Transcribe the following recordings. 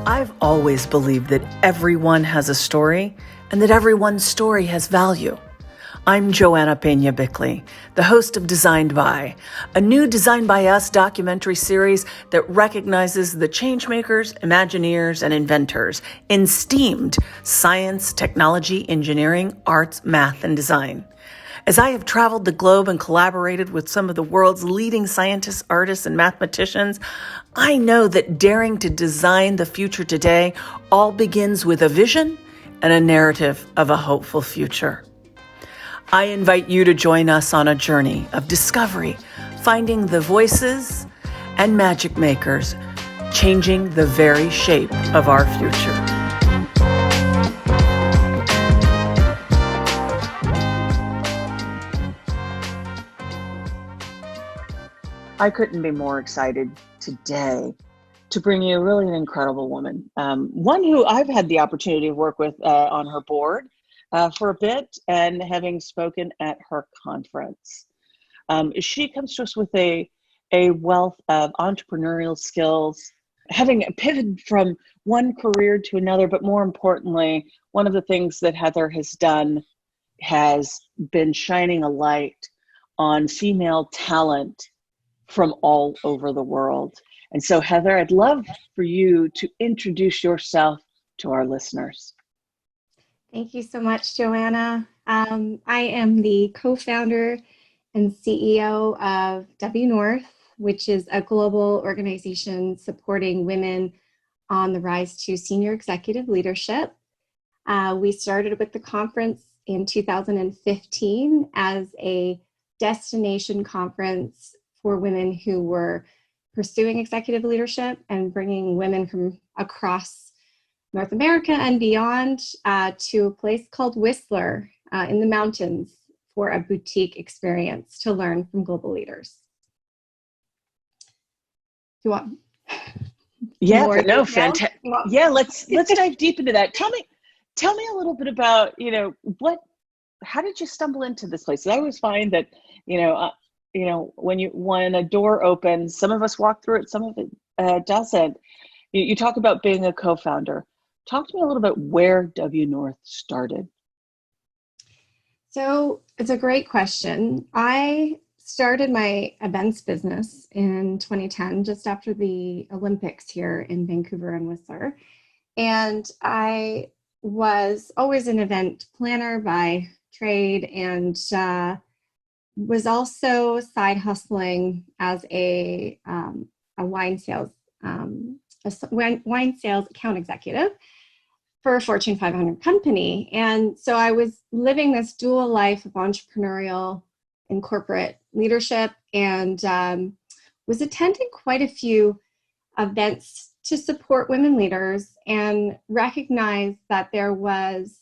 I've always believed that everyone has a story and that everyone's story has value. I'm Joanna Pena-Bickley, the host of Designed By, a new Designed By Us documentary series that recognizes the changemakers, imagineers, and inventors in STEAMed science, technology, engineering, arts, math, and design. As I have traveled the globe and collaborated with some of the world's leading scientists, artists, and mathematicians, I know that daring to design the future today all begins with a vision and a narrative of a hopeful future. I invite you to join us on a journey of discovery, finding the voices and magic makers, changing the very shape of our future. I couldn't be more excited today to bring you really an incredible woman, one who I've had the opportunity to work with on her board for a bit and having spoken at her conference. She comes to us with a wealth of entrepreneurial skills, having pivoted from one career to another, but more importantly, one of the things that Heather has done has been shining a light on female talent from all over the world. And so, Heather, I'd love for you to introduce yourself to our listeners. Thank you so much, Joanna. I am the co-founder and CEO of WNORTH, which is a global organization supporting women on the rise to senior executive leadership. We started with the conference in 2015 as a destination conference for women who were pursuing executive leadership and bringing women from across North America and beyond to a place called Whistler in the mountains for a boutique experience to learn from global leaders. You want? Yeah, no, fantastic. Yeah, let's dive deep into that. Tell me a little bit about, how did you stumble into this place? I always find that, when a door opens, some of us walk through it, some of it doesn't. You talk about being a co-founder. Talk to me a little bit where WNORTH started. So it's a great question. I started my events business in 2010, just after the Olympics here in Vancouver and Whistler. And I was always an event planner by trade and was also side hustling as a wine sales account executive for a Fortune 500 company. And so I was living this dual life of entrepreneurial and corporate leadership and was attending quite a few events to support women leaders and recognized that there was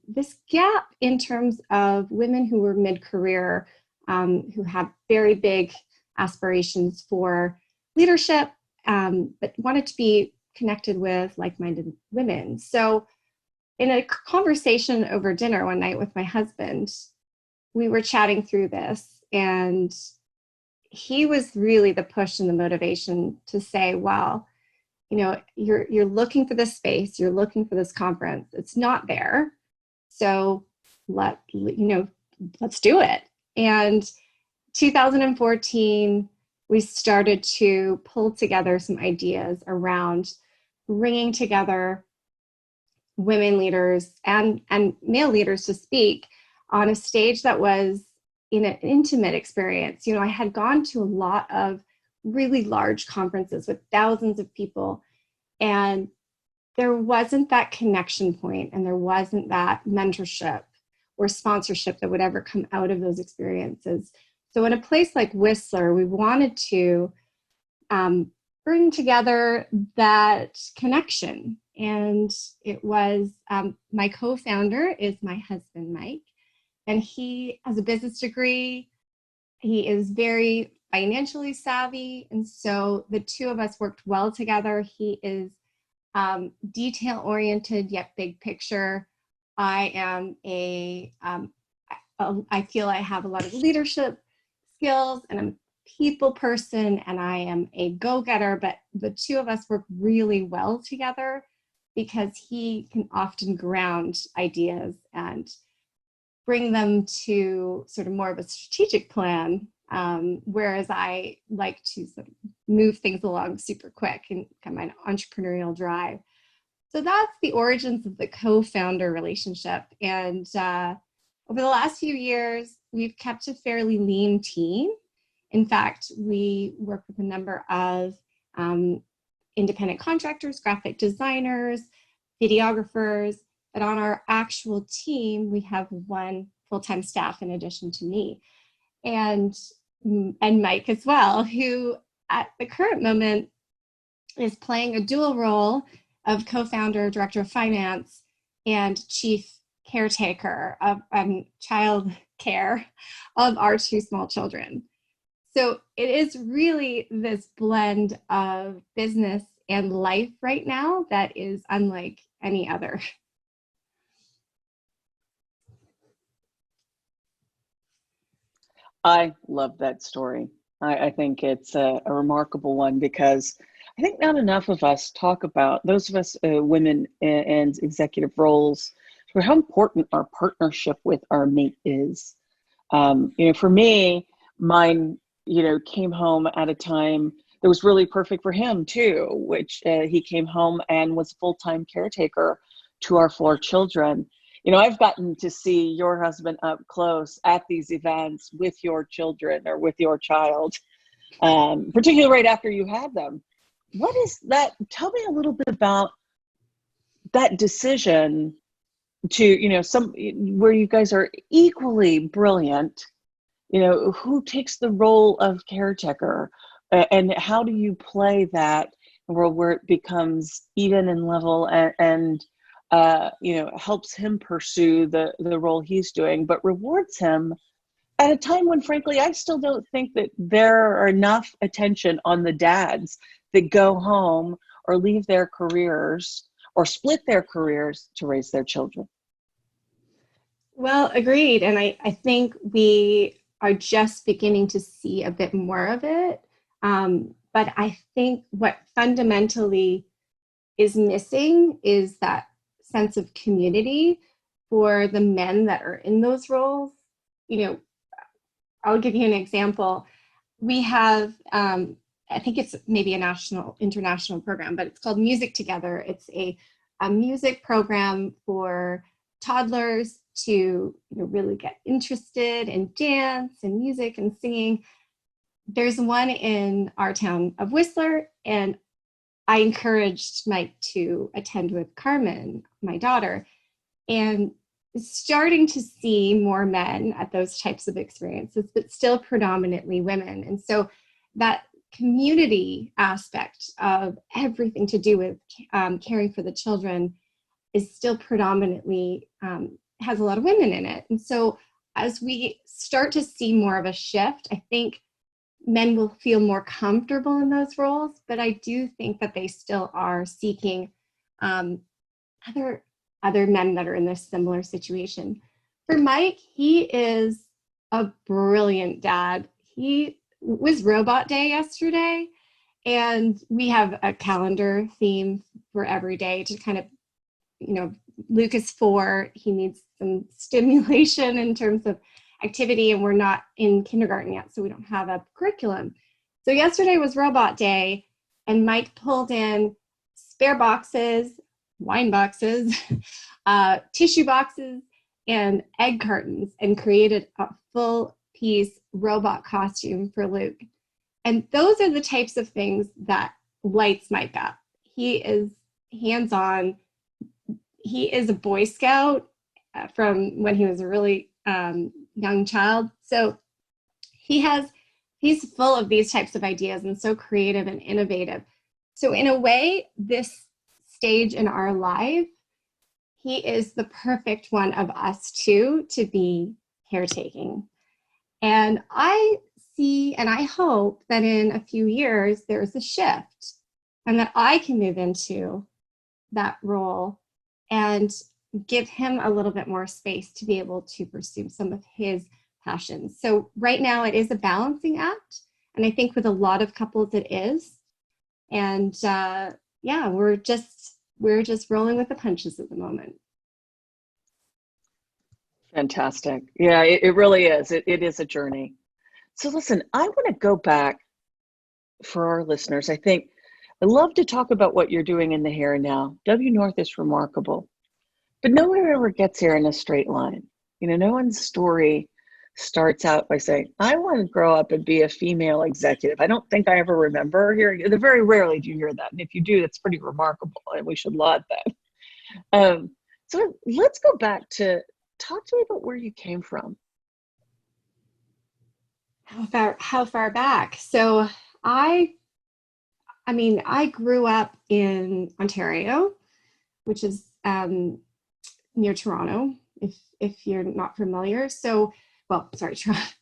this gap in terms of women who were mid-career, who had very big aspirations for leadership, but wanted to be connected with like-minded women. So in a conversation over dinner one night with my husband, we were chatting through this, and he was really the push and the motivation to say, well, you're looking for this space, you're looking for this conference, it's not there. So let's do it. And 2014, we started to pull together some ideas around bringing together women leaders and male leaders to speak on a stage that was in an intimate experience. I had gone to a lot of really large conferences with thousands of people, and there wasn't that connection point and there wasn't that mentorship or sponsorship that would ever come out of those experiences. So in a place like Whistler, we wanted to bring together that connection. And it was my co-founder is my husband, Mike, and he has a business degree. He is very financially savvy. And so the two of us worked well together. He is detail-oriented, yet big picture. I am I feel I have a lot of leadership skills, and I'm people person and I am a go-getter, but the two of us work really well together because he can often ground ideas and bring them to sort of more of a strategic plan, whereas I like to sort of move things along super quick and kind of an entrepreneurial drive. So that's the origins of the co-founder relationship. And over the last few years, we've kept a fairly lean team. In fact, we work with a number of independent contractors, graphic designers, videographers, but on our actual team, we have one full-time staff in addition to me, and Mike as well, who at the current moment is playing a dual role of co-founder, director of finance, and chief caretaker of child care of our two small children. So it is really this blend of business and life right now that is unlike any other. I love that story. I think it's a remarkable one because I think not enough of us talk about, those of us women and executive roles, for how important our partnership with our mate is. For me, mine, came home at a time that was really perfect for him too, which he came home and was a full-time caretaker to our 4 children. I've gotten to see your husband up close at these events with your children or with your child, particularly right after you had them. What is that? Tell me a little bit about that decision to, where you guys are equally brilliant, who takes the role of caretaker, and how do you play that world where it becomes even in level and helps him pursue the role he's doing, but rewards him at a time when, frankly, I still don't think that there are enough attention on the dads that go home or leave their careers or split their careers to raise their children. Well, agreed. And I think we are just beginning to see a bit more of it. But I think what fundamentally is missing is that sense of community for the men that are in those roles. I'll give you an example. We have, I think it's maybe a international program, but it's called Music Together. It's a music program for toddlers to really get interested in dance and music and singing. There's one in our town of Whistler, and I encouraged Mike to attend with Carmen, my daughter, and starting to see more men at those types of experiences, but still predominantly women. And so that community aspect of everything to do with caring for the children is still predominantly has a lot of women in it. And so as we start to see more of a shift, I think men will feel more comfortable in those roles, but I do think that they still are seeking other men that are in this similar situation. For Mike, he is a brilliant dad. He was Robot Day yesterday, and we have a calendar theme for every day to kind of, Luke is 4, he needs some stimulation in terms of activity, and we're not in kindergarten yet, so we don't have a curriculum. So yesterday was Robot Day, and Mike pulled in spare boxes, wine boxes, tissue boxes, and egg cartons, and created a full piece robot costume for Luke. And those are the types of things that lights Mike up. He is hands-on. He is a Boy Scout from when he was a really young child. So he's full of these types of ideas and so creative and innovative. So in a way, this stage in our life, he is the perfect one of us two to be caretaking. And I see, and I hope that in a few years, there's a shift and that I can move into that role and give him a little bit more space to be able to pursue some of his passions. So right now it is a balancing act. And I think with a lot of couples it is. And yeah, we're just rolling with the punches at the moment. Fantastic. Yeah, it really is. It is a journey. So listen, I want to go back for our listeners. I think I love to talk about what you're doing in the here and now. WNORTH is remarkable, but no one ever gets here in a straight line. You know, no one's story starts out by saying, I want to grow up and be a female executive. I don't think I ever remember hearing, very rarely do you hear that. And if you do, that's pretty remarkable, and we should laud that. So let's go back to talk to me about where you came from. How far back? So I grew up in Ontario, which is near Toronto, if you're not familiar. So, well, sorry,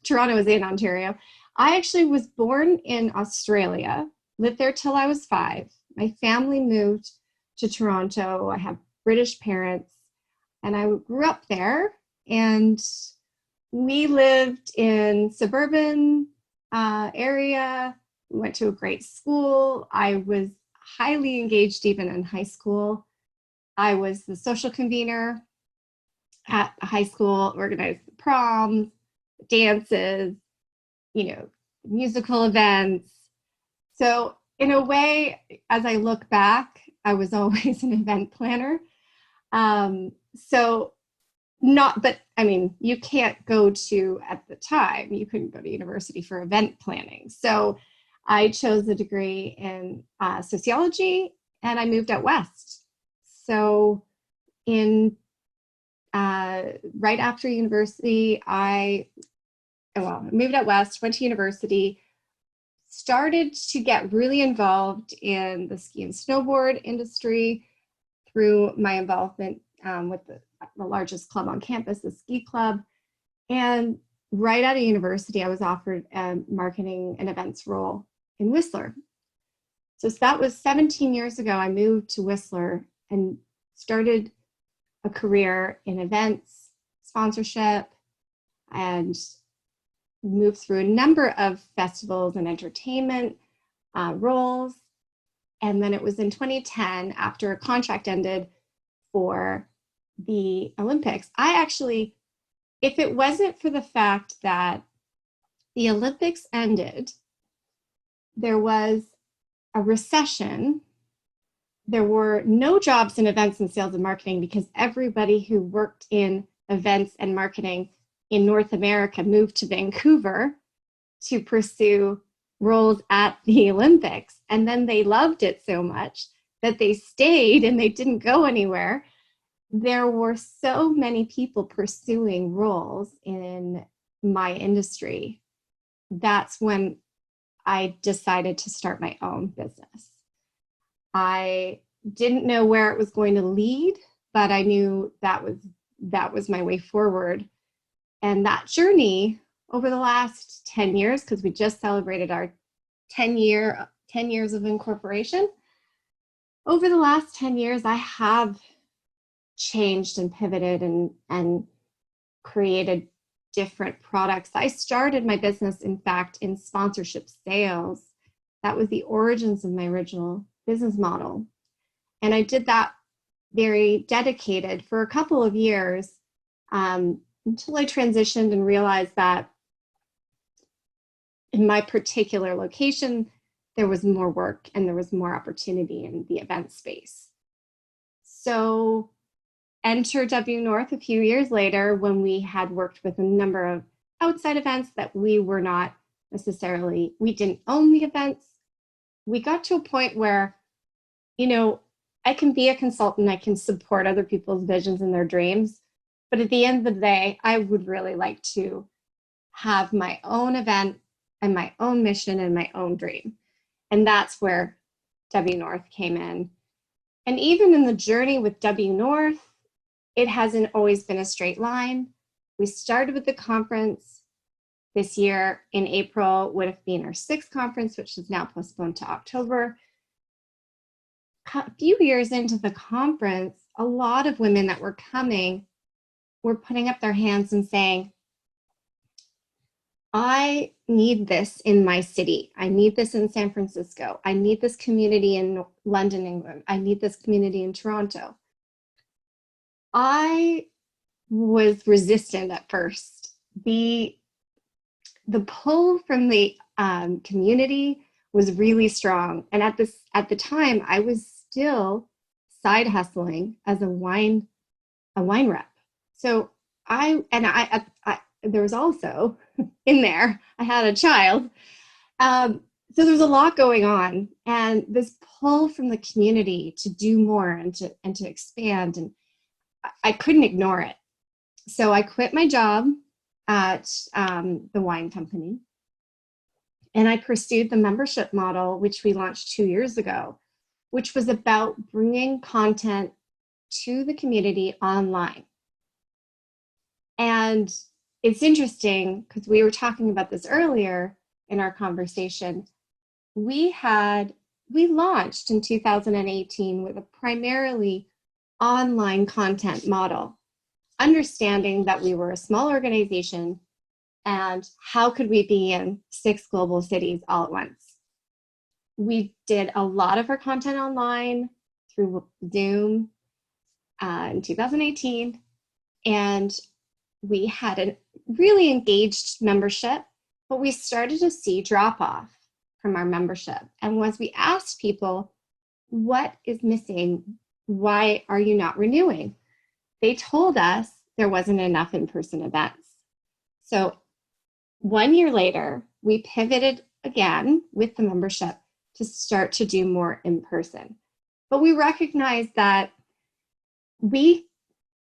Toronto is in Ontario. I actually was born in Australia, lived there till I was 5. My family moved to Toronto. I have British parents, and I grew up there. And we lived in suburban area. We went to a great school. I was highly engaged even in high school. I was the social convener at high school, organized the proms, dances, musical events. So in a way, as I look back, I was always an event planner. You can't go to, at the time, you couldn't go to university for event planning. So I chose a degree in sociology, and I moved out west. So right after university, I moved out west, went to university, started to get really involved in the ski and snowboard industry through my involvement with the largest club on campus, the ski club. And right out of university, I was offered a marketing and events role in Whistler. So that was 17 years ago. I moved to Whistler and started a career in events, sponsorship, and moved through a number of festivals and entertainment roles. And then it was in 2010, after a contract ended for the Olympics. If it wasn't for the fact that the Olympics ended, there was a recession. There were no jobs in events and sales and marketing because everybody who worked in events and marketing in North America moved to Vancouver to pursue roles at the Olympics. And then they loved it so much that they stayed and they didn't go anywhere. There were so many people pursuing roles in my industry. That's when I decided to start my own business. I didn't know where it was going to lead, but I knew that was my way forward. And that journey over the last 10 years, because we just celebrated our 10 years of incorporation. Over the last 10 years, I have changed and pivoted and created different products. I started my business, in fact, in sponsorship sales. That was the origins of my original business model. And I did that very dedicated for a couple of years until I transitioned and realized that in my particular location, there was more work and there was more opportunity in the event space. So enter WNORTH a few years later, when we had worked with a number of outside events that we were not necessarily, we didn't own the events. We got to a point where, I can be a consultant, I can support other people's visions and their dreams, but at the end of the day, I would really like to have my own event and my own mission and my own dream. And that's where WNORTH came in. And even in the journey with WNORTH, it hasn't always been a straight line. We started with the conference. This year in April would have been our 6th conference, which is now postponed to October. A few years into the conference, a lot of women that were coming were putting up their hands and saying, I need this in my city. I need this in San Francisco. I need this community in London, England. I need this community in Toronto. I was resistant at first. The pull from the community was really strong. And at the time, I was still side hustling as a wine rep. So there was also in there, I had a child. So there was a lot going on, and this pull from the community to do more and to expand, and I couldn't ignore it. So I quit my job at the wine company, and I pursued the membership model, which we launched 2 years ago, which was about bringing content to the community online. And it's interesting because we were talking about this earlier in our conversation. We launched in 2018 with a primarily online content model, understanding that we were a small organization and how could we be in 6 global cities all at once. We did a lot of our content online through Zoom in 2018, and we had a really engaged membership, but we started to see drop off from our membership. And once we asked people, what is missing? Why are you not renewing? They told us there wasn't enough in-person events. So 1 year later, we pivoted again with the membership to start to do more in person. But we recognized that we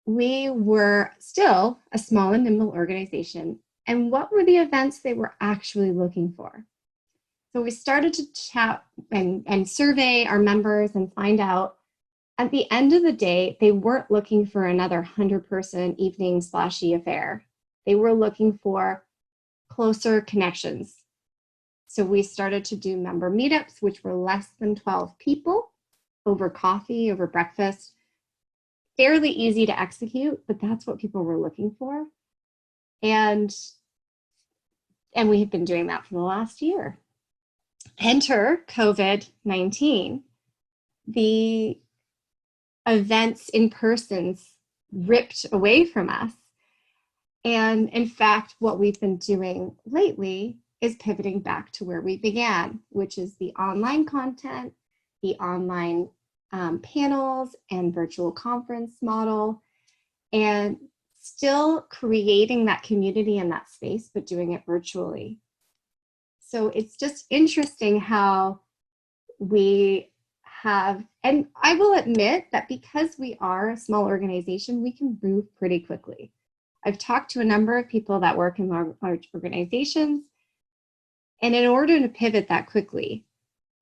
were still a small and nimble organization. And what were the events they were actually looking for? So we started to chat and survey our members and find out at the end of the day, they weren't looking for another 100-person evening splashy affair. They were looking for closer connections. So we started to do member meetups, which were less than 12 people over coffee, over breakfast. Fairly easy to execute, but that's what people were looking for. And we have been doing that for the last year. Enter COVID-19. The events in persons ripped away from us. And in fact, what we've been doing lately is pivoting back to where we began, which is the online content, the online panels and virtual conference model, and still creating that community and that space, but doing it virtually. So it's just interesting how we have, and I will admit that because we are a small organization, we can move pretty quickly. I've talked to a number of people that work in large organizations, and in order to pivot that quickly,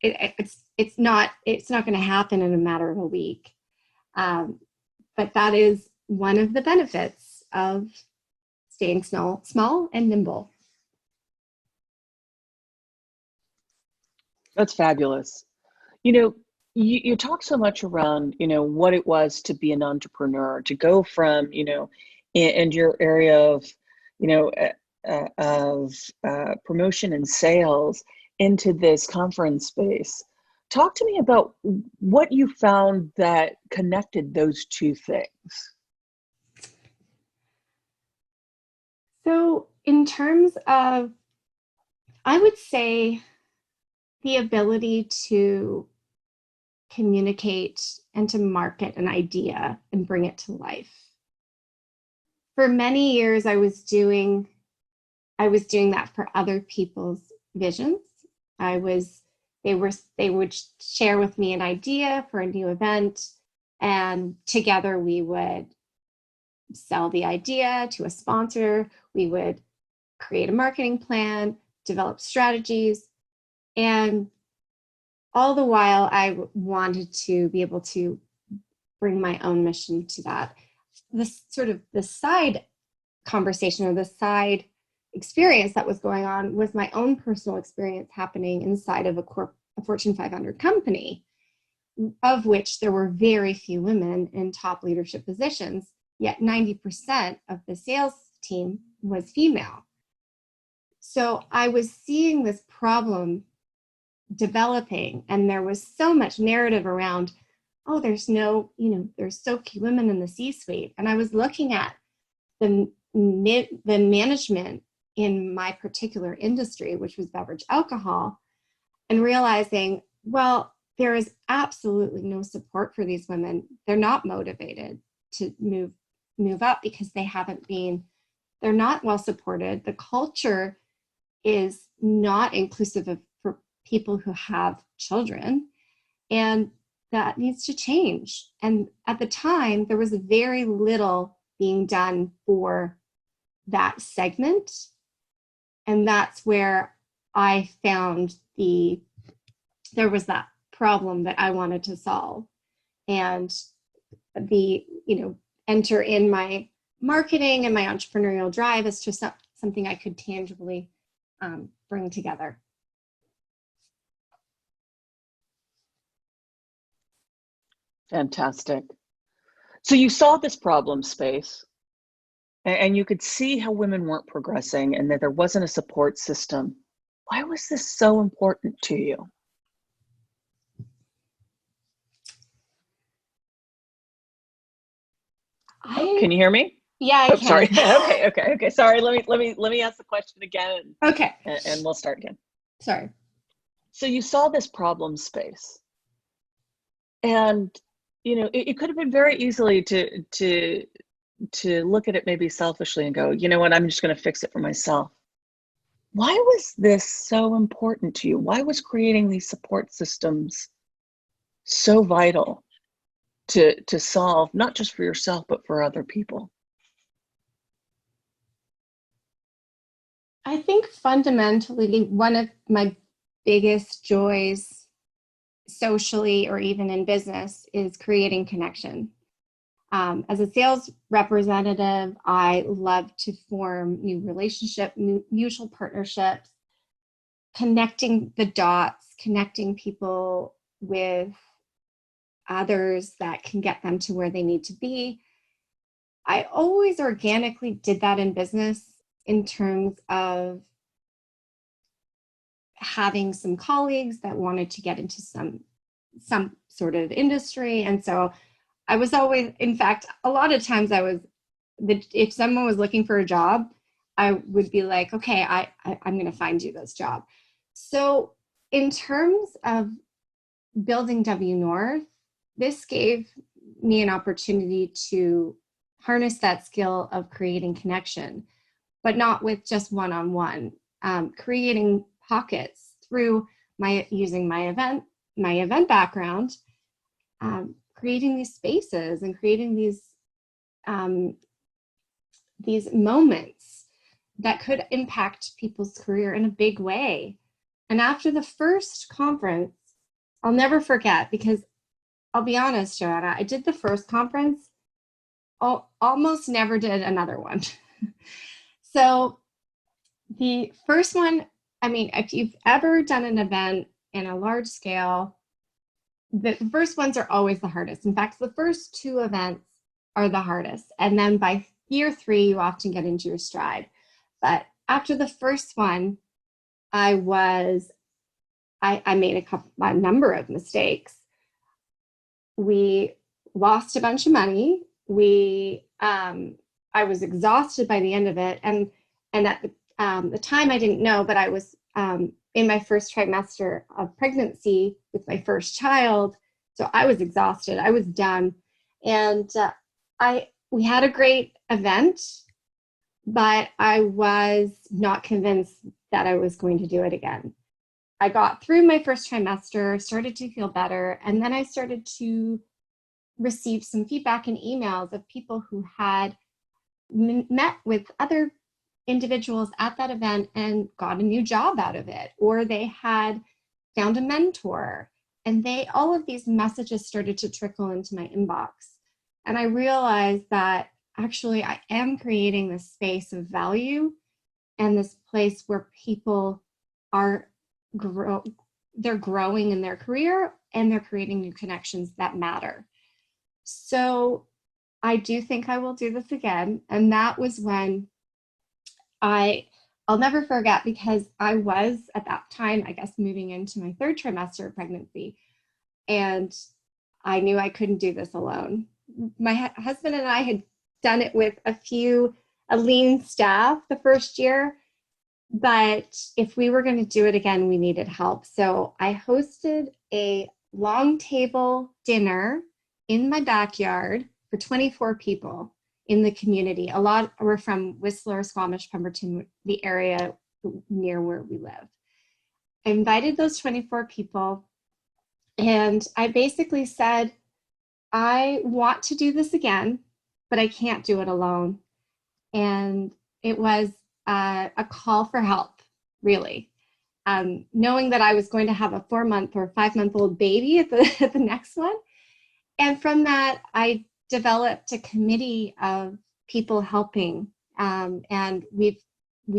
it's not going to happen in a matter of a week. But that is one of the benefits of staying small and nimble. That's fabulous. You talk so much around, what it was to be an entrepreneur, to go from, in your area of, promotion and sales into this conference space. Talk to me about what you found that connected those two things. So in terms of, I would say the ability to communicate and to market an idea and bring it to life. For many years, I was doing that for other people's visions. They would share with me an idea for a new event, and together we would sell the idea to a sponsor. We would create a marketing plan, develop strategies, and all the while I wanted to be able to bring my own mission to that. The side conversation or the side experience that was going on was my own personal experience happening inside of a Fortune 500 company, of which there were very few women in top leadership positions, yet 90% of the sales team was female. So I was seeing this problem developing, and there was so much narrative around, oh, there's so few women in the C-suite. And I was looking at the management in my particular industry, which was beverage alcohol, and realizing, well, there is absolutely no support for these women. They're not motivated to move up because they're not well supported. The culture is not inclusive for people who have children, and that needs to change. And at the time, there was very little being done for that segment. And that's where I found there was that problem that I wanted to solve. And enter in my marketing and my entrepreneurial drive as to something I could tangibly bring together. Fantastic. So you saw this problem space, and you could see how women weren't progressing and that there wasn't a support system. Why was this so important to you? Can you hear me? Yeah, I can. Sorry. Okay. Sorry. Let me ask the question again. Okay. And we'll start again. Sorry. So you saw this problem space, and it could have been very easily to look at it maybe selfishly and go, you know what, I'm just going to fix it for myself. Why was this so important to you? Why was creating these support systems so vital to solve, not just for yourself, but for other people? I think fundamentally, one of my biggest joys socially or even in business is creating connection. As a sales representative, I love to form new relationships, mutual partnerships, connecting the dots, connecting people with others that can get them to where they need to be. I always organically did that in business in terms of having some colleagues that wanted to get into some sort of industry. And so I was always, in fact, a lot of times if someone was looking for a job, I would be like, okay, I'm going to find you this job. So in terms of building WNORTH, this gave me an opportunity to harness that skill of creating connection, but not with just one-on-one, creating pockets through using my event background, creating these spaces and creating these moments that could impact people's career in a big way. And after the first conference, I'll never forget, because I'll be honest, Joanna, I did the first conference, almost never did another one. So the first one, I mean, if you've ever done an event in a large scale, the first ones are always the hardest. In fact, the first two events are the hardest. And then by year 3, you often get into your stride. But after the first one, I made a number of mistakes. We lost a bunch of money. I was exhausted by the end of it. And at the time I didn't know, but I was in my first trimester of pregnancy with my first child. So I was exhausted. I was done. And we had a great event, but I was not convinced that I was going to do it again. I got through my first trimester, started to feel better, and then I started to receive some feedback and emails of people who had met with other individuals at that event and got a new job out of it, or they had found a mentor, and all of these messages started to trickle into my inbox. And I realized that actually I am creating this space of value and this place where people are they're growing in their career and they're creating new connections that matter. So I do think I will do this again. And that was when I I'll never forget, because I was at that time, I guess, moving into my third trimester of pregnancy, and I knew I couldn't do this alone. My husband and I had done it with a lean staff the first year, but if we were going to do it again, we needed help. So I hosted a long table dinner in my backyard for 24 people in the community. A lot were from Whistler, Squamish, Pemberton, the area near where we live. I invited those 24 people, and I basically said, I want to do this again, but I can't do it alone. And it was a call for help, really. Knowing that I was going to have a 4-month or 5-month-old baby at the next one. And from that, I developed a committee of people helping. And we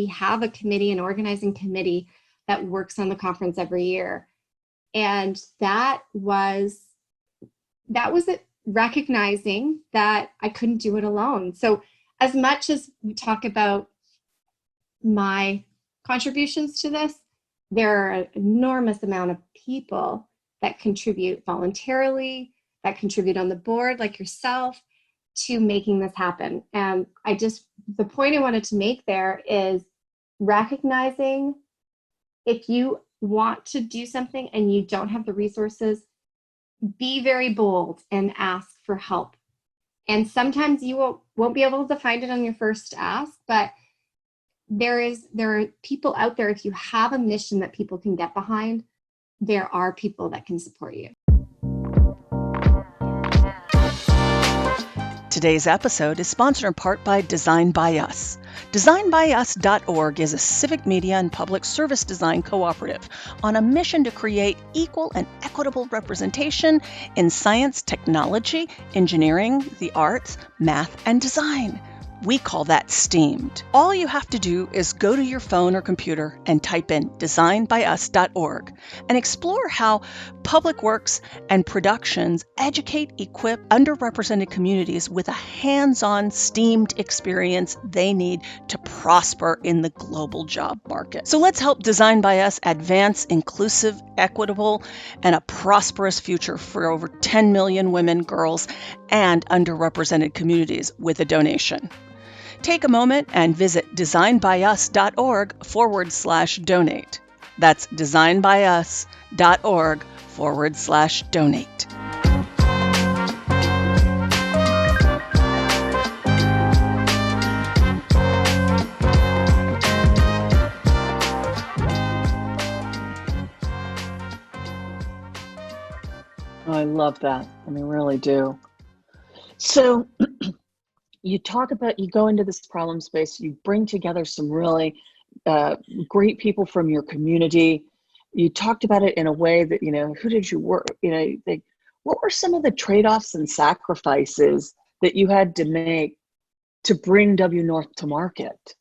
have a committee, an organizing committee that works on the conference every year. And that was it, recognizing that I couldn't do it alone. So as much as we talk about my contributions to this, there are an enormous amount of people that contribute voluntarily, that contribute on the board, like yourself, to making this happen. And the point I wanted to make there is recognizing, if you want to do something and you don't have the resources, be very bold and ask for help. And sometimes you won't be able to find it on your first ask, but there are people out there. If you have a mission that people can get behind, there are people that can support you. Today's episode is sponsored in part by Design by Us. DesignByUs.org is a civic media and public service design cooperative on a mission to create equal and equitable representation in science, technology, engineering, the arts, math, and design. We call that STEAMed. All you have to do is go to your phone or computer and type in designbyus.org and explore how public works and productions educate, equip underrepresented communities with a hands-on STEAMed experience they need to prosper in the global job market. So let's help Design by Us advance inclusive, equitable, and a prosperous future for over 10 million women, girls, and underrepresented communities with a donation. Take a moment and visit designbyus.org/donate. That's designbyus.org/donate. I love that. I mean, really do. So you talk about, you go into this problem space, you bring together some really great people from your community. You talked about it in a way that, who did you work, what were some of the trade-offs and sacrifices that you had to make to bring WNORTH to market?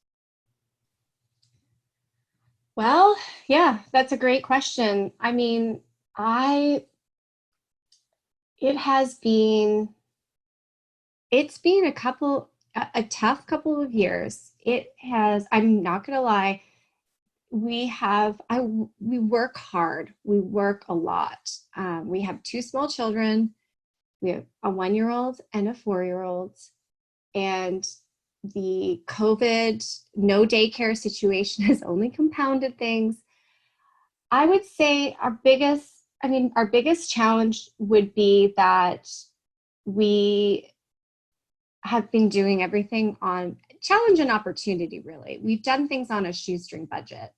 Well, yeah, that's a great question. I mean, it's been a tough couple of years. I'm not going to lie. We work hard. We work a lot. We have 2 small children. We have a 1-year-old and a 4-year-old. And the COVID no daycare situation has only compounded things. I would say our biggest challenge would be that we have been doing everything on challenge and opportunity, really. We've done things on a shoestring budget.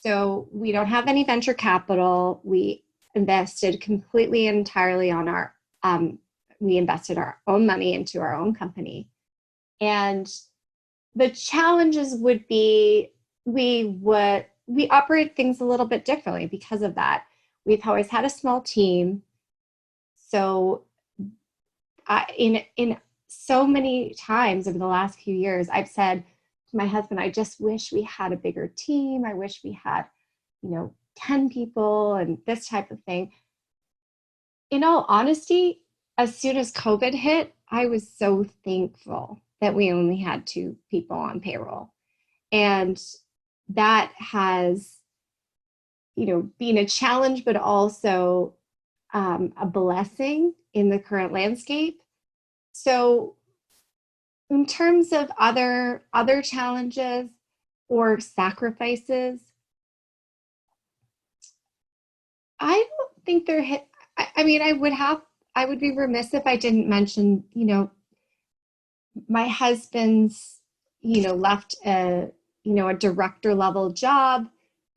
So we don't have any venture capital. We invested completely and entirely on we invested our own money into our own company. And the challenges would be, we operate things a little bit differently because of that. We've always had a small team. So in so many times over the last few years, I've said to my husband, I just wish we had a bigger team. I wish we had, 10 people and this type of thing. In all honesty, as soon as COVID hit, I was so thankful that we only had 2 people on payroll. And that has, been a challenge, but also a blessing in the current landscape. So in terms of other challenges or sacrifices, I don't think they're hit. I mean, I would be remiss if I didn't mention, my husband's, left a director level job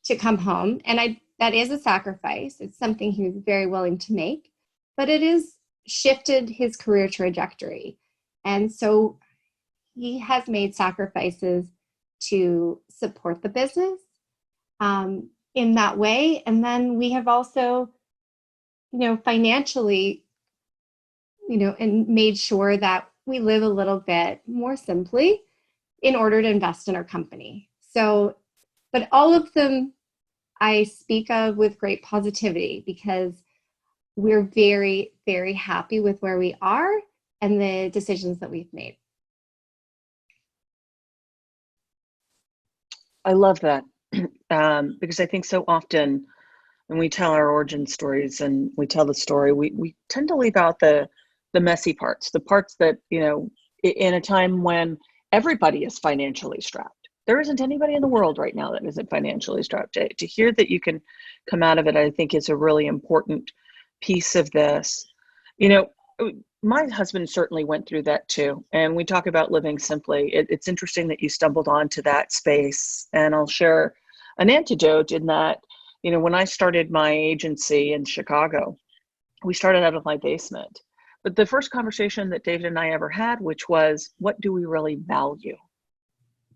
to come home. And that is a sacrifice. It's something he was very willing to make, but it is shifted his career trajectory. And so he has made sacrifices to support the business in that way. And then we have also, financially, and made sure that we live a little bit more simply in order to invest in our company. So, but all of them I speak of with great positivity because we're very, very happy with where we are and the decisions that we've made. I love that because I think so often when we tell our origin stories and we tell the story, we tend to leave out the messy parts, the parts that, in a time when everybody is financially strapped. There isn't anybody in the world right now that isn't financially strapped. To hear that you can come out of it, I think is a really important piece of this. My husband certainly went through that too. And we talk about living simply. It's interesting that you stumbled onto that space. And I'll share an anecdote in that, when I started my agency in Chicago, we started out of my basement. But the first conversation that David and I ever had, which was, what do we really value?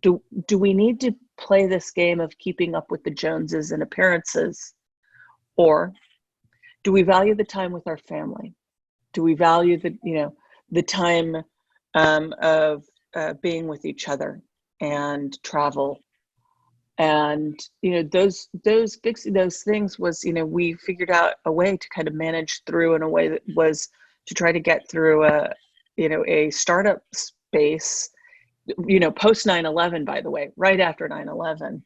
Do we need to play this game of keeping up with the Joneses and appearances? Or do we value the time with our family? Do we value the time of being with each other and travel? And those things was, we figured out a way to kind of manage through in a way that was to try to get through a startup space, post 9/11, by the way, right after 9/11,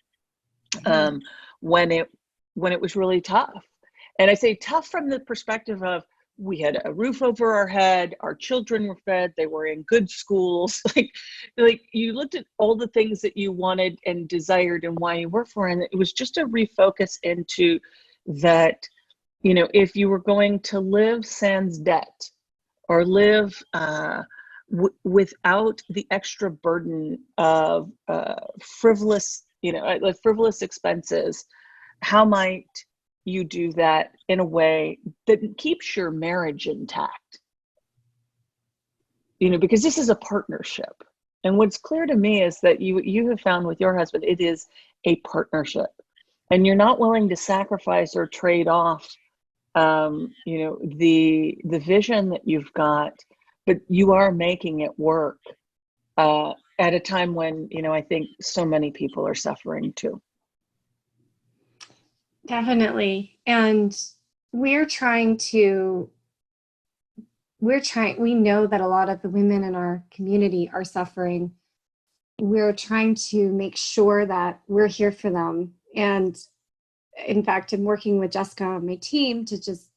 when it was really tough. And I say tough from the perspective of, we had a roof over our head, our children were fed, they were in good schools. like you looked at all the things that you wanted and desired and why you worked for, and it was just a refocus into that, if you were going to live sans debt or live without the extra burden of frivolous expenses, how might you do that in a way that keeps your marriage intact? Because this is a partnership. And what's clear to me is that you have found with your husband, it is a partnership. And you're not willing to sacrifice or trade off, the vision that you've got, but you are making it work at a time when, I think so many people are suffering too. Definitely. And we know that a lot of the women in our community are suffering. We're trying to make sure that we're here for them. And in fact, I'm working with Jessica on my team to just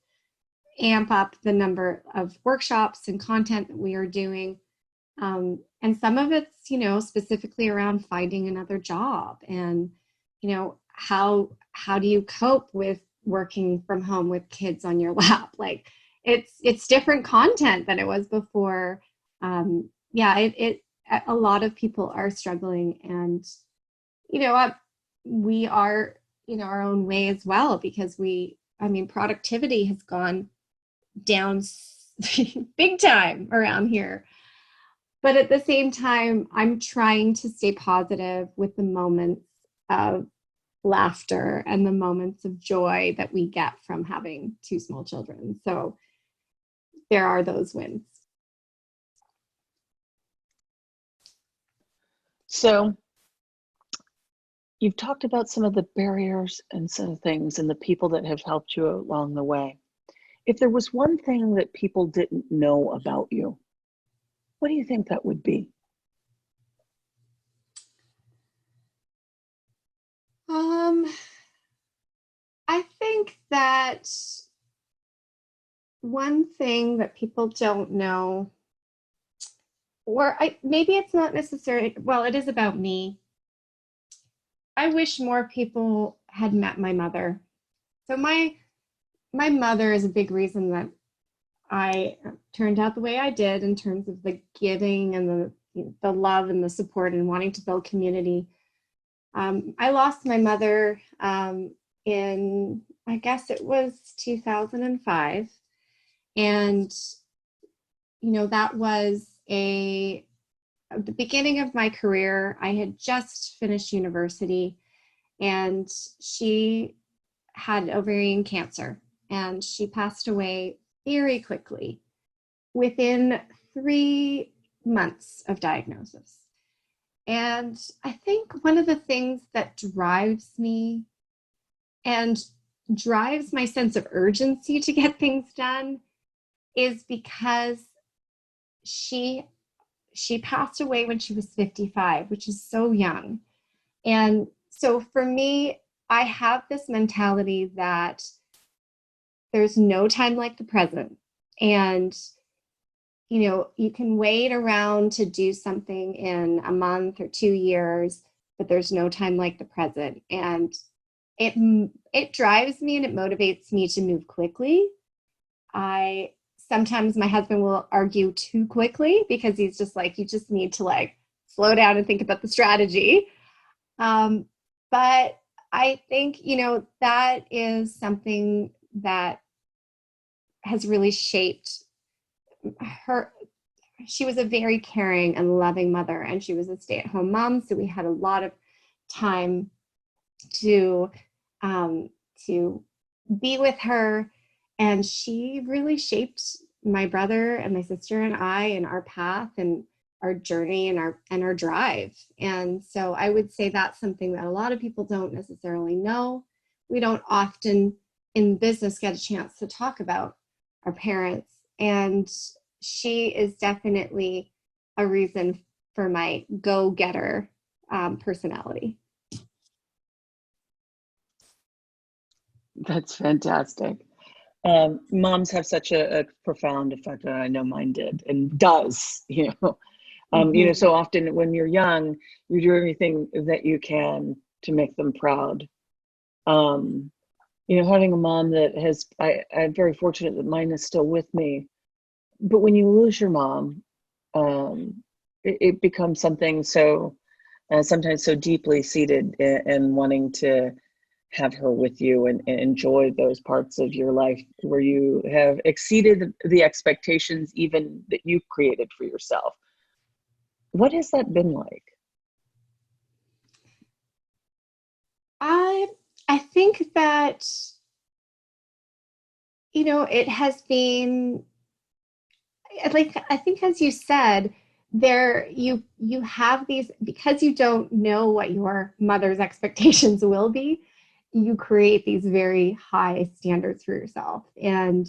amp up the number of workshops and content that we are doing. And some of it's, specifically around finding another job and, how do you cope with working from home with kids on your lap? Like it's different content than it was before. A lot of people are struggling, and, we are, our own way as well, because productivity has gone down big time around here. But at the same time, I'm trying to stay positive with the moments of laughter and the moments of joy that we get from having two small children. So there are those wins. So you've talked about some of the barriers and some things and the people that have helped you along the way. If there was one thing that people didn't know about you, what do you think that would be? Um, I think that one thing that people don't know, or maybe it's not necessary, well, it is about me. I wish more people had met my mother. So my mother is a big reason that I turned out the way I did in terms of the giving and the love and the support and wanting to build community. I lost my mother in, I guess it was 2005. And, that was the beginning of my career. I had just finished university, and she had ovarian cancer, and she passed away very quickly within 3 months of diagnosis. And I think one of the things that drives me and drives my sense of urgency to get things done is because she passed away when she was 55, which is so young. And so for me, I have this mentality that there's no time like the present. And, you can wait around to do something in a month or 2 years, but there's no time like the present. And it drives me and it motivates me to move quickly. Sometimes my husband will argue too quickly because he's just like, you just need to slow down and think about the strategy. But I think, that is something that has really shaped her. She was a very caring and loving mother, and she was a stay-at-home mom. So we had a lot of time to be with her. And she really shaped my brother and my sister and I and our path and our journey and our drive. And so I would say that's something that a lot of people don't necessarily know. We don't often in business get a chance to talk about our parents. And she is definitely a reason for my go-getter personality. That's fantastic. Moms have such a profound effect, and I know mine did and does. So often when you're young, you do everything that you can to make them proud. Having a mom that I'm very fortunate that mine is still with me. But when you lose your mom, it becomes something so sometimes so deeply seated in wanting to have her with you and enjoy those parts of your life where you have exceeded the expectations even that you created for yourself. What has that been like? I think that, it has been I think, as you said, you have these, because you don't know what your mother's expectations will be, you create these very high standards for yourself, and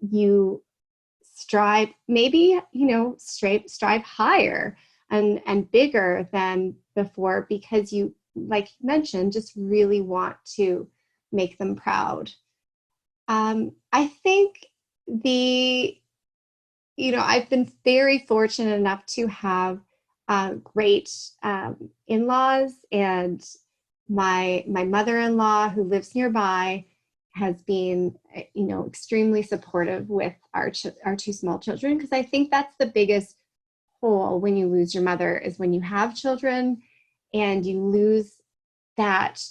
you strive, maybe, strive higher and bigger than before, because you, like you mentioned, just really want to make them proud. I think I've been very fortunate enough to have great in-laws, and my mother-in-law, who lives nearby, has been extremely supportive with our two small children, because I think that's the biggest hole when you lose your mother, is when you have children and you lose that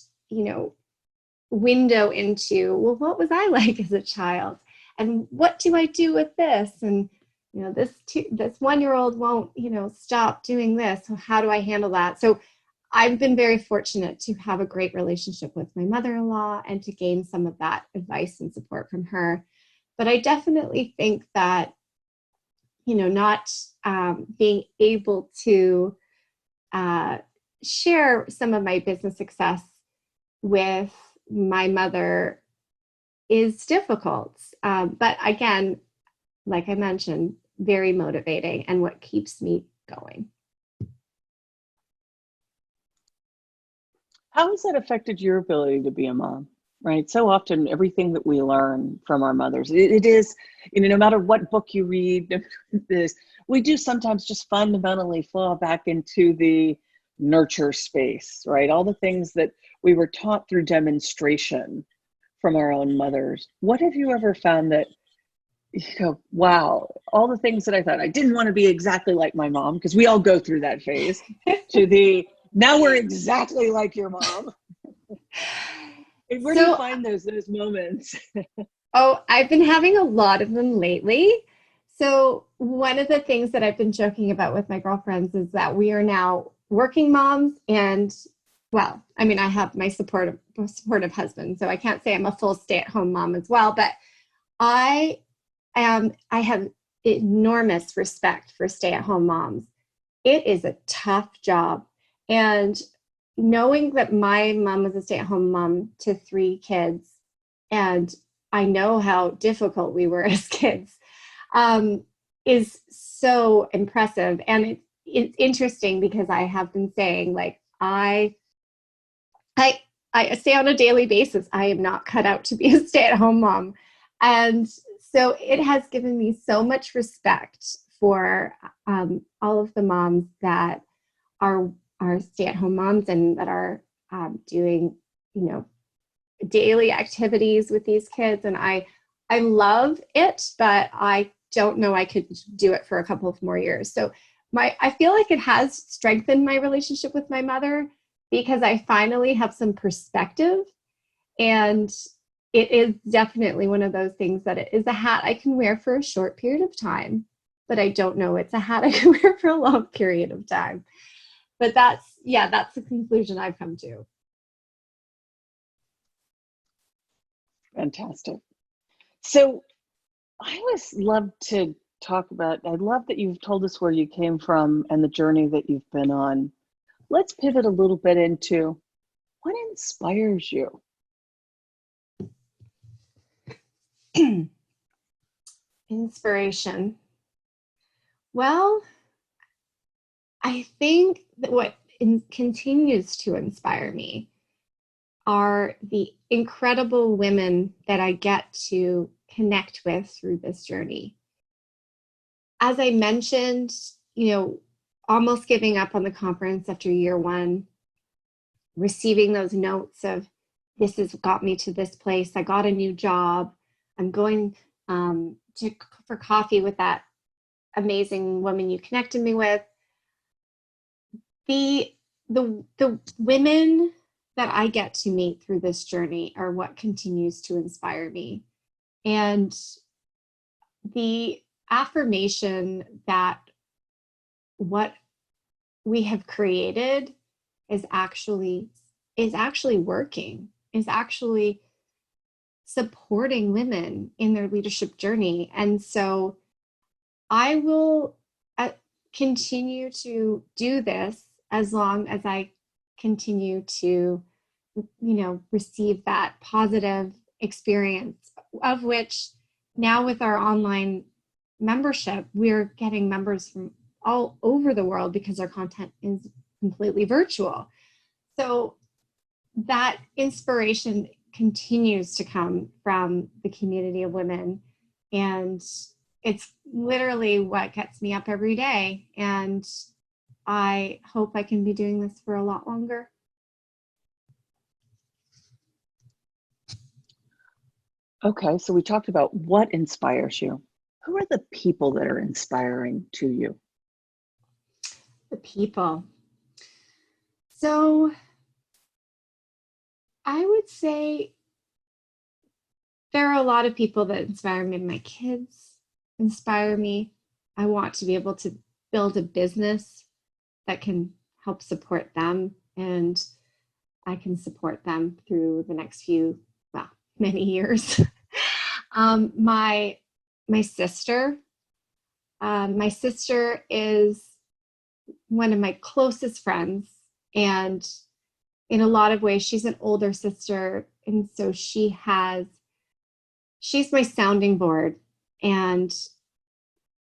window into, well, what was I like as a child, and what do I do with this, and this 1-year-old won't stop doing this, so how do I handle that? So I've been very fortunate to have a great relationship with my mother-in-law and to gain some of that advice and support from her. But I definitely think that not being able to share some of my business success with my mother is difficult. But again, like I mentioned, very motivating and what keeps me going. How has that affected your ability to be a mom? Right. So often, everything that we learn from our mothers, it is, no matter what book you read, this we do sometimes just fundamentally fall back into the nurture space, right? All the things that we were taught through demonstration from our own mothers. What have you ever found that, wow, all the things that I thought I didn't want to be exactly like my mom, because we all go through that phase, to the now we're exactly like your mom. Where do you find those moments? Oh, I've been having a lot of them lately. So one of the things that I've been joking about with my girlfriends is that we are now working moms, and well, I mean, I have my supportive husband, so I can't say I'm a full stay-at-home mom as well, but I have enormous respect for stay-at-home moms. It is a tough job. And knowing that my mom was a stay-at-home mom to 3 kids, and I know how difficult we were as kids, is so impressive. And it's interesting because I have been saying, like, I say on a daily basis, I am not cut out to be a stay-at-home mom. And so it has given me so much respect for all of the moms that are stay-at-home moms and that are doing, daily activities with these kids. And I love it, but I don't know I could do it for a couple of more years. So I feel like it has strengthened my relationship with my mother, because I finally have some perspective. And it is definitely one of those things that it is a hat I can wear for a short period of time, but I don't know it's a hat I can wear for a long period of time. But that's the conclusion I've come to. Fantastic. So I always love to talk about, I love that you've told us where you came from and the journey that you've been on. Let's pivot a little bit into what inspires you. Inspiration. Well, I think that what continues to inspire me are the incredible women that I get to connect with through this journey. As I mentioned, almost giving up on the conference after year 1, receiving those notes of, this has got me to this place. I got a new job. I'm going for coffee with that amazing woman you connected me with. The women that I get to meet through this journey are what continues to inspire me. And the affirmation that what we have created is actually working, is actually supporting women in their leadership journey. And so I will continue to do this as long as I continue to, receive that positive experience, of which now with our online membership, we're getting members from all over the world because our content is completely virtual. So that inspiration continues to come from the community of women, and it's literally what gets me up every day. And I hope I can be doing this for a lot longer. Okay, so we talked about what inspires you. Who are the people that are inspiring to you? The people. So I would say there are a lot of people that inspire me. My kids inspire me. I want to be able to build a business that can help support them, and I can support them through the next many years. My sister. My sister is one of my closest friends, and in a lot of ways, she's an older sister, and so she's my sounding board, and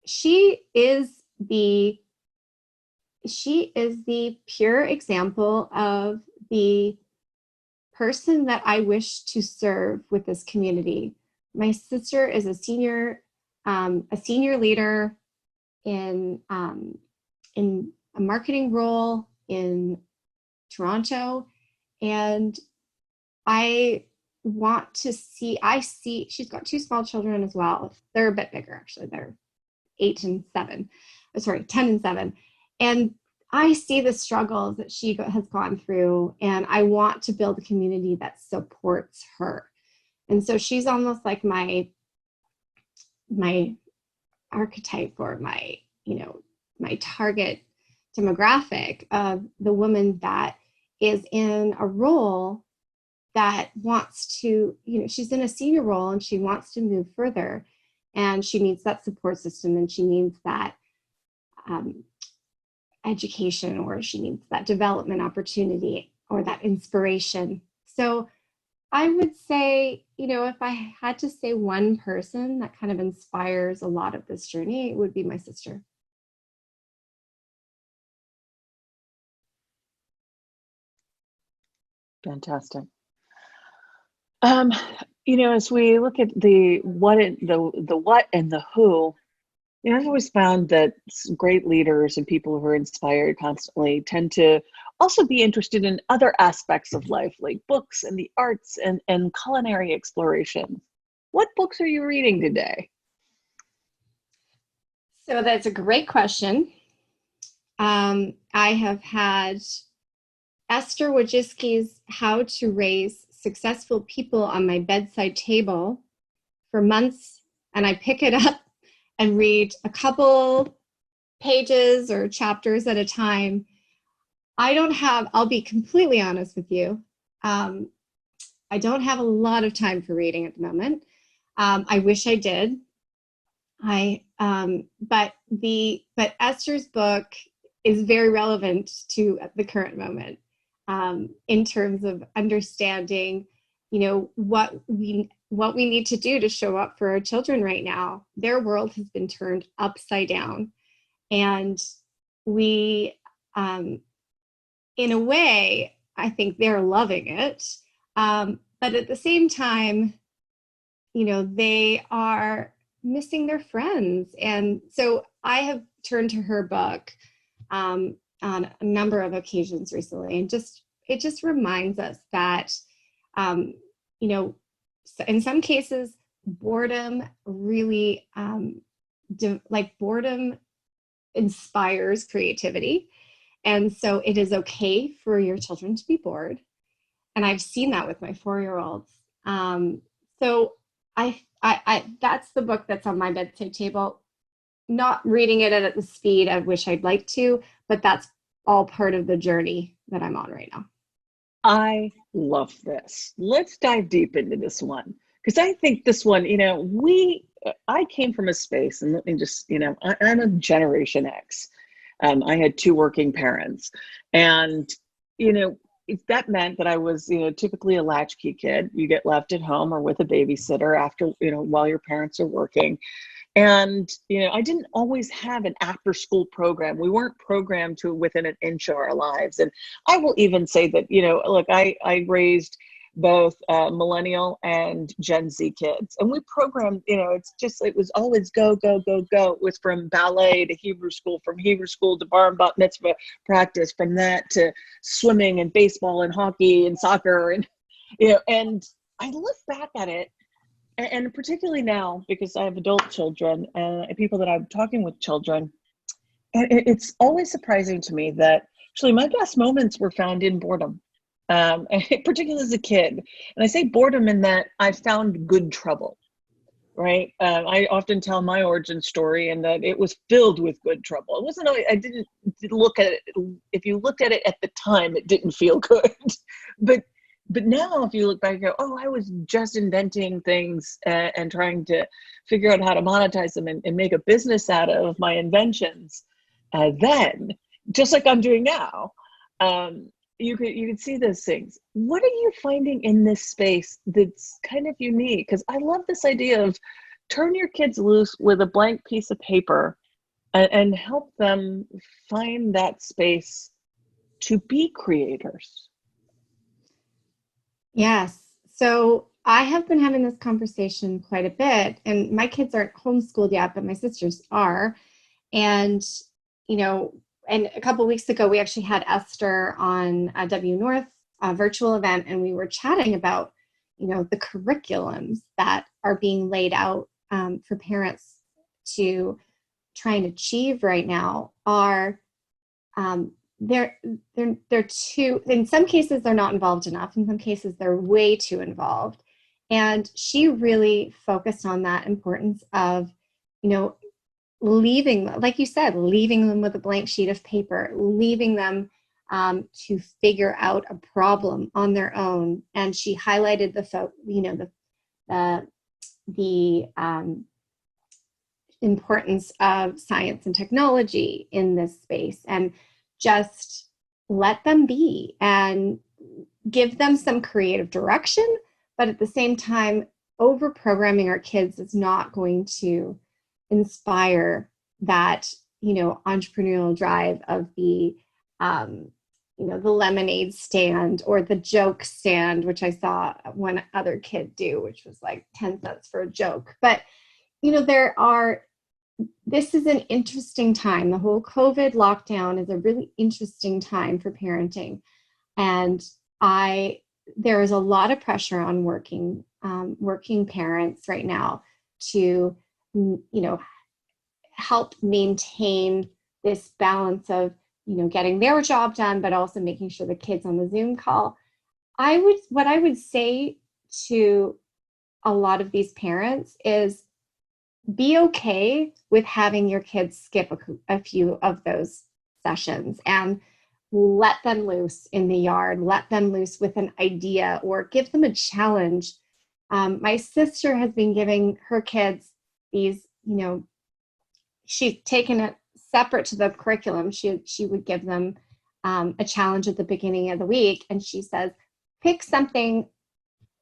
she is the pure example of the person that I wish to serve with this community. My sister is a senior leader in a marketing role in Toronto, and I want to see, she's got two small children as well. They're a bit bigger, actually. They're 10 and 7. And I see the struggles that she has gone through, and I want to build a community that supports her. And so she's almost like my archetype, or my target demographic of the woman that is in a role that wants to, she's in a senior role and she wants to move further, and she needs that support system, and she needs that education, or she needs that development opportunity, or that inspiration. So I would say, if I had to say one person that kind of inspires a lot of this journey, it would be my sister. Fantastic. As we look at the what and the who, I've always found that great leaders and people who are inspired constantly tend to also be interested in other aspects of life, like books and the arts and culinary exploration. What books are you reading today? So that's a great question. I have had Esther Wojcicki's How to Raise Successful People on my bedside table for months, and I pick it up and read a couple pages or chapters at a time. I'll be completely honest with you, I don't have a lot of time for reading at the moment. I wish I did. But Esther's book is very relevant to the current moment, in terms of understanding, what we need to do to show up for our children right now. Their world has been turned upside down, and we, in a way, I think they're loving it. But at the same time, they are missing their friends. And so I have turned to her book on a number of occasions recently, and it just reminds us that, in some cases, boredom really, boredom inspires creativity. And so it is okay for your children to be bored. And I've seen that with my 4-year-olds. So I that's the book that's on my bedside table. Not reading it at the speed I wish I'd like to, but that's all part of the journey that I'm on right now. I love this. Let's dive deep into this one, because I think this one, I came from a space, and let me just, I'm a Generation X. I had 2 working parents, and, that meant that I was, typically a latchkey kid. You get left at home or with a babysitter after, while your parents are working. And, I didn't always have an after school program. We weren't programmed to within an inch of our lives. And I will even say that, look, I raised both millennial and Gen Z kids. And we programmed, it was always go, go, go, go. It was from ballet to Hebrew school, from Hebrew school to bar and bat mitzvah practice, from that to swimming and baseball and hockey and soccer. And, and I look back at it, and particularly now, because I have adult children and people that I'm talking with children, and it's always surprising to me that actually my best moments were found in boredom, particularly as a kid. And I say boredom in that I found good trouble, right? I often tell my origin story and that it was filled with good trouble. It wasn't, I didn't look at it. If you looked at it at the time, it didn't feel good. But now, if you look back and go, oh, I was just inventing things and trying to figure out how to monetize them and make a business out of my inventions, then, just like I'm doing now, you could see those things. What are you finding in this space that's kind of unique? Because I love this idea of turn your kids loose with a blank piece of paper and help them find that space to be creators. Yes. So I have been having this conversation quite a bit, and my kids aren't homeschooled yet, but my sisters are. And, you know, and a couple of weeks ago, we actually had Esther on a WNORTH virtual event, and we were chatting about, the curriculums that are being laid out for parents to try and achieve right now are um, they're too, in some cases they're not involved enough, in some cases they're way too involved. And she really focused on that importance of, you know leaving, like you said, leaving them with a blank sheet of paper, leaving them to figure out a problem on their own. And she highlighted the importance of science and technology in this space, and just let them be and give them some creative direction. But at the same time, over programming our kids is not going to inspire that, entrepreneurial drive of the lemonade stand or the joke stand, which I saw one other kid do, which was like 10 cents for a joke. But, this is an interesting time. The whole COVID lockdown is a really interesting time for parenting. And there is a lot of pressure on working parents right now to, help maintain this balance of, getting their job done, but also making sure the kids on the Zoom call. What I would say to a lot of these parents is be okay with having your kids skip a few of those sessions and let them loose in the yard, let them loose with an idea or give them a challenge. My sister has been giving her kids these, she's taken it separate to the curriculum. She would give them a challenge at the beginning of the week. And she says, pick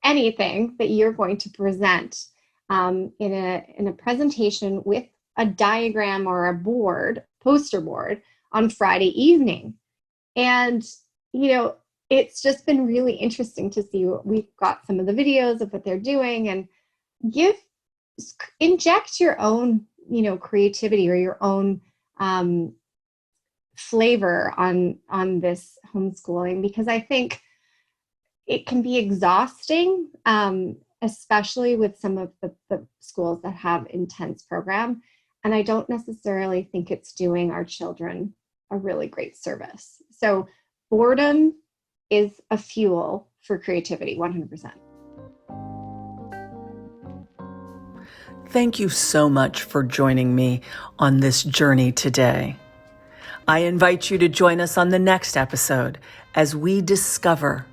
anything that you're going to present in a presentation with a diagram or a poster board on Friday evening. And, it's just been really interesting to see. We've got some of the videos of what they're doing, and inject your own, creativity or your own flavor on this homeschooling, because I think it can be exhausting, especially with some of the schools that have intense program. And I don't necessarily think it's doing our children a really great service. So boredom is a fuel for creativity, 100%. Thank you so much for joining me on this journey today. I invite you to join us on the next episode as we discover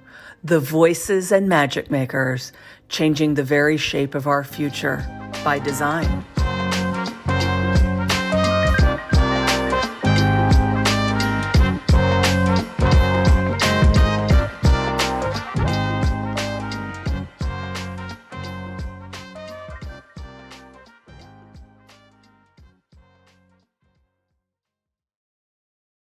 the voices and magic makers changing the very shape of our future by design.